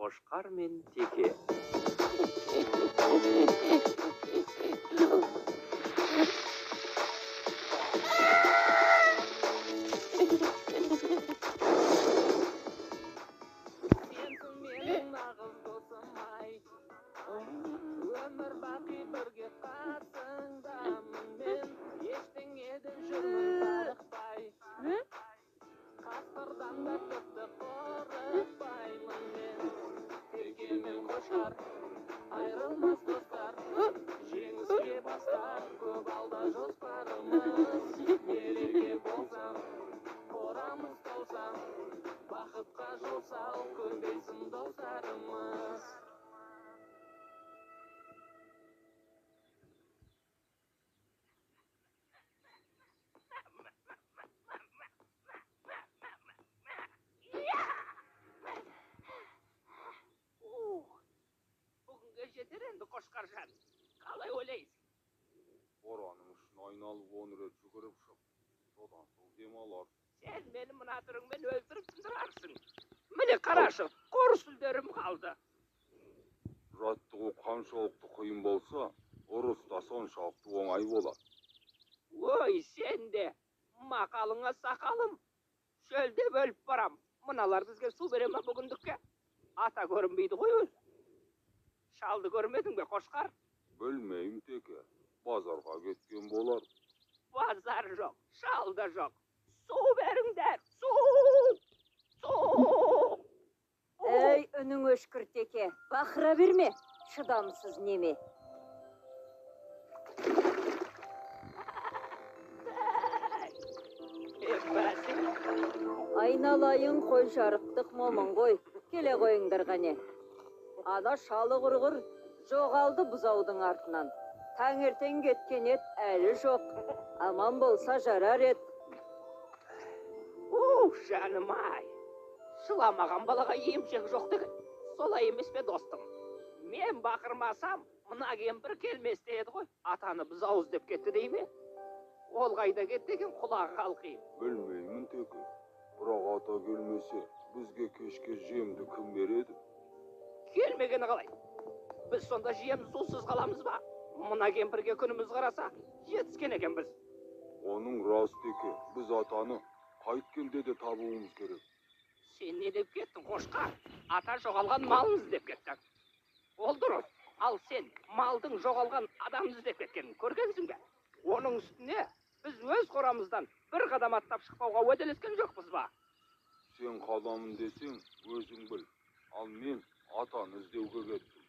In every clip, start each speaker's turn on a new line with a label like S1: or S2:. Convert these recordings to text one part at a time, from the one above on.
S1: Қошқар мен Теке.
S2: Өмір бақи бірге қасыңдамын мен, ештеңеден жүрмін тарықпай. Қасқырдан да тіпті қорықпаймын мен. Теке мен Қошқар айрылмас достар, жеңіске бастар көп алда жоспарымыз. Мереке болсам, қорамыз толсам, бақытқа жол сал көбейсін достарымыз. Жетер енді Қошқаржан, қалай ойлайсың?
S3: Боранның үшін айналып 10 рет жүгіріп шық, содан соң демалар.
S2: Сен мені мына түріңмен өлтіріп тындырарсың. Міне қарашы, қор сүлдерім қалды.
S3: Жаттығу қаншалықты қиын болса, ұрыс та соншалықты оңай болады.
S2: Ой, сен де, мақалыңа сақалым. Шөлде бөліп барам. Мыналар бізге су бере ма бүгіндікке? Ата көрінбейді ғой өзі. Шалды көрмедің бе, Қошқар?
S3: Білмеймін, Теке. Базарға кеткен болар.
S2: Базар жоқ, шал да жоқ. Су беріңдер, су! Су!
S4: Ей, үнің өшкір, Теке. Бақыра берме, шыдамсыз неме. Айналайын қой жарықтық момын ғой. Келе қойыңдар ғане. Ана шалы құрғыр жоғалды бұзаудың артынан. Таңертең кеткен ет әлі жоқ. Аман болса жарар ет.
S2: Жаным ай. Шыламаған балаға емшек жоқ деген. Солай емес пе достым? Мен бақырмасам, мына кемпір келместе еді ғой. Атаны бұзауыз деп кетті дей ме? Ол қайда кетті деген құлағы қалқиып.
S3: Білмеймін, Теке. Бірақ ата келмесе, бізге кешке жемді кім береді?
S2: Келмегені қалай? Біз сонда жем сусыз қаламыз ба? Мына кемпірге күніміз қараса, жетіскен екен біз.
S3: Оның рас, Теке. Біз атаны қайткенде де табуымыз керек.
S2: Сен не деп кеттің, Қошқар? Ата жоғалған малын іздеп кеттің. Ол дұрыс. Ал сен малдың жоғалған адамды іздеп кеткенін көргенсің бе? Оның үстіне біз өз қорамыздан бір қадам аттап шықпауға уәделескен жоқпыз ба?
S3: Сен қадамын десең, өзің біл. Ал мен атаны іздеуге кеттім.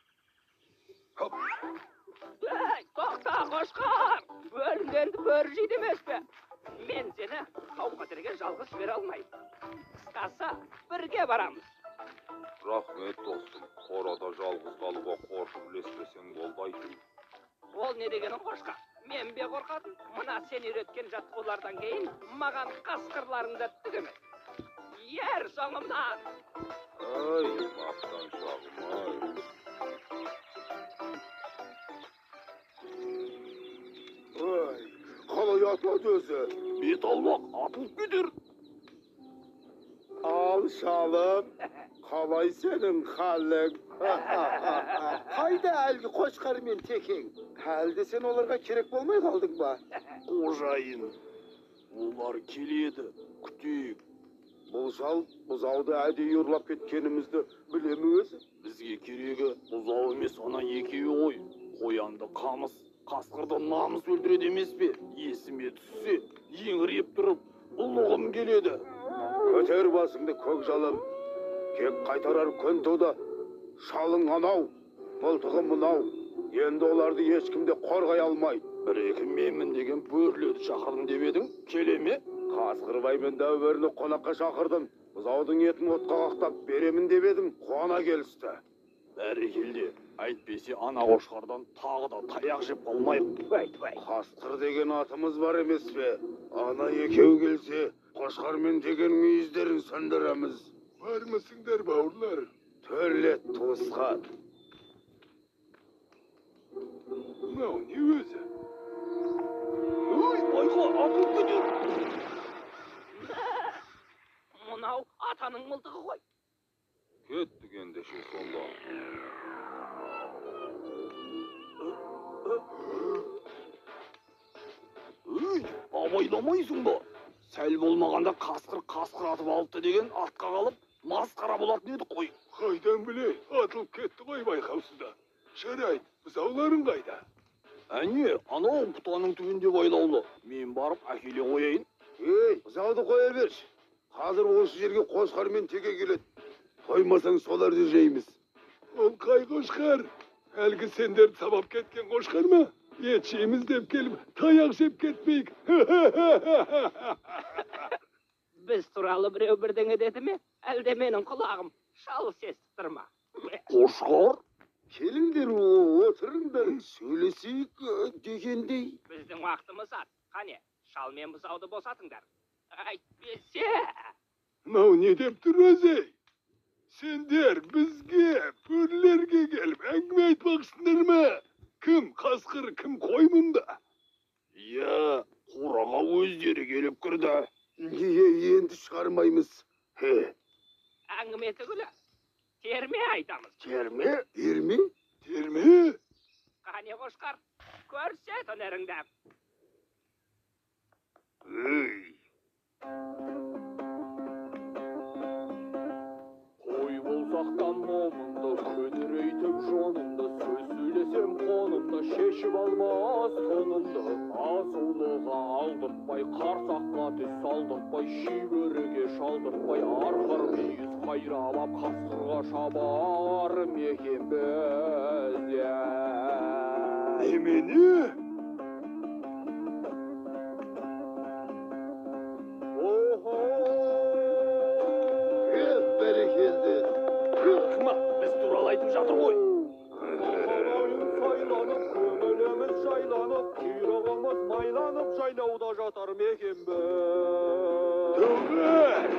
S2: Ей, тоқта, Қошқар! Бөлінгенді бөрі жейді емес пе? Мен сені қауқатерге жалғыз жібере алмаймын. Қысқасы, бірге барамыз.
S3: Рахмет, достым. Қорада жалғыз қалуға қорқып ілеспесең болдайтын.
S2: Ол не дегенің, Қошқар? Мен бе қорқадым? Мына сен үйреткен жаттығулардан кейін маған қасқырларыңды түгемес. Ер соңымнан!
S3: Ай, мақтаншағым, ай. Ой, қалай атады өзі?
S1: Бет алмақ, атылып кетер.
S5: Ал шалым, қалай сенің қалың? Қайда әлгі Қошқар мен Текең? Әлде сен оларға керек болмай қалдың ба?
S1: Қожайын, олар келеді, күтейік.
S5: Бұл шал бұзауды әдейі ұрлап кеткенімізді білемі өзі?
S1: Бізге керегі бұзау емес, ана екеуі ғой. Қоянды қамыс, қасқырды намыс өлтіреді емес пе? Есіме түссе, еңіреп тұрып, ұлығым келеді.
S5: Көтер басыңды көк жалым. Кек қайтарар күн туды. Шалың анау, мылтығы мынау. Енді оларды ешкімде қорғай алмайды.
S1: Бір-екі менмін деген бөрледі шақырдым деп едің, келе ме?
S5: Қасқырбаймен дәуіріні қонаққа шақырдым. Бұзаудың етін отқа қақтап беремін деп едім, қуана келісті.
S1: Бәрекелде, әйтпесе ана Қошқардан тағы да таяқ жеп қалмайық.
S5: Қасқыр деген атымыз бар емес пе? Ана екеу келсе, Қошқар мен Текенің мүйіздерін сөндіреміз.
S3: Бармысыңдар, бауырлар?
S5: Төлет туысқан.
S3: Мынау не өзі?
S1: Ой, байқа, атылып кетер.
S2: Мынау атаның мылтығы ғой.
S3: Кеттік енді işi sonda.
S1: Үй, абайламайсың ба? Сәл болмағанда қасқыр атып алыпты деген атқа қалып, масқара болатын едік қой.
S5: Қайдан білей, атылып кетті ғой байқаусызда. Жарайды, бұзауларың қайда?
S1: Әне, анау бұтаның түбінде байлаулы. Мен барып әкеле қояйын.
S5: Ей, бұзауды қоя берші. Қазір осы жерге қошқар мен теке келеді. Қоймасаң соларды жейміз. Ол қай қошқар? Әлгі сендерді сабап кеткен қошқар ма? Ет жейміз деп келіп, таяқ жеп кетпейік.
S2: Біз туралы біреу бірдеңе деді ме? Әлде менің құлағым шал естіп тұр ма?
S1: Қошқар?
S5: Келіңдер, отырыңдар, сөйлесейік дегендей.
S2: Біздің уақытымыз аз. Қане, шал мен бұзауды босатыңдар. Әйтпесе...
S5: Мынау не деп тұр өзі? Сендер бізге, бөрлерге келіп, әңгіме айтпақсыңдар ма? Кім қасқыр, кім қой мұнда?
S1: Иә, қораға өздері келіп кірді.
S5: Енді шығармаймыз.
S2: Әңгіме түгілі. Терме айтамыз.
S1: Терме?
S5: Терме? Терме?
S2: Қане қошқар, көрсет өнеріңді.
S1: Қой болсақтан момында, көдірейтіп жанымда, сөз сөйлесем қонымда, шешіп алмас тонымды. Асулыға алдыртпай, қарсаққа түс салдыртпай, шибөріге шалдыртпай, арқар мүйіз қайралап, қасқырға шабар мекен біз.
S5: Немене? Бәрекелді.
S1: Кыма, біз туралы айтып жатыр ғой. Сайланып, көңіліміз жайланып, құйрығымыз майланып, жайлауда жатар мекен біз.
S5: Тұғыр!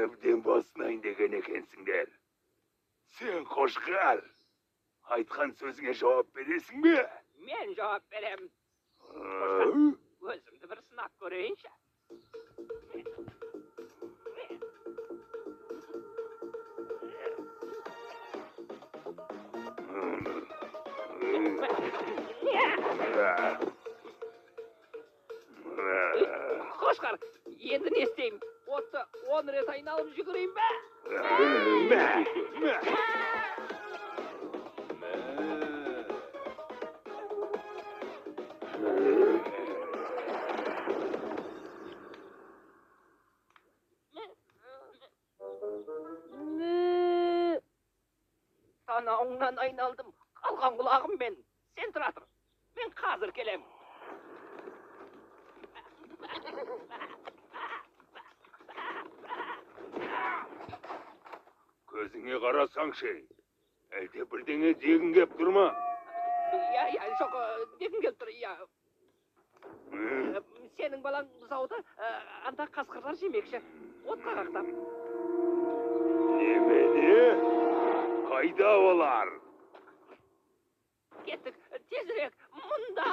S5: Әбден басынайын деген екенсіңдер. Сен қошқар, айтқан сөзіңе жауап бересің бе?
S2: Мен жауап берем. Өзімді бір сынап көрейінші. Қошқар, енді не істеймін? Отты 10 рет айналып жүгірейін бе? Танауыңнан айналдым, қалған құлағым мен. Сен тұра тұр, мен қазір келем.
S5: Көзіңе қарасаңшы, әлде бірдеңе дегің кеп тұрма?
S2: Иә, жоқ, дегім келіп тұр, иә. Сенің балаң бұзауды анда қасқырлар жемекші. Отқа қақтап.
S5: Немене? Қайда олар?
S2: Кеттік, тезірек, мұнда!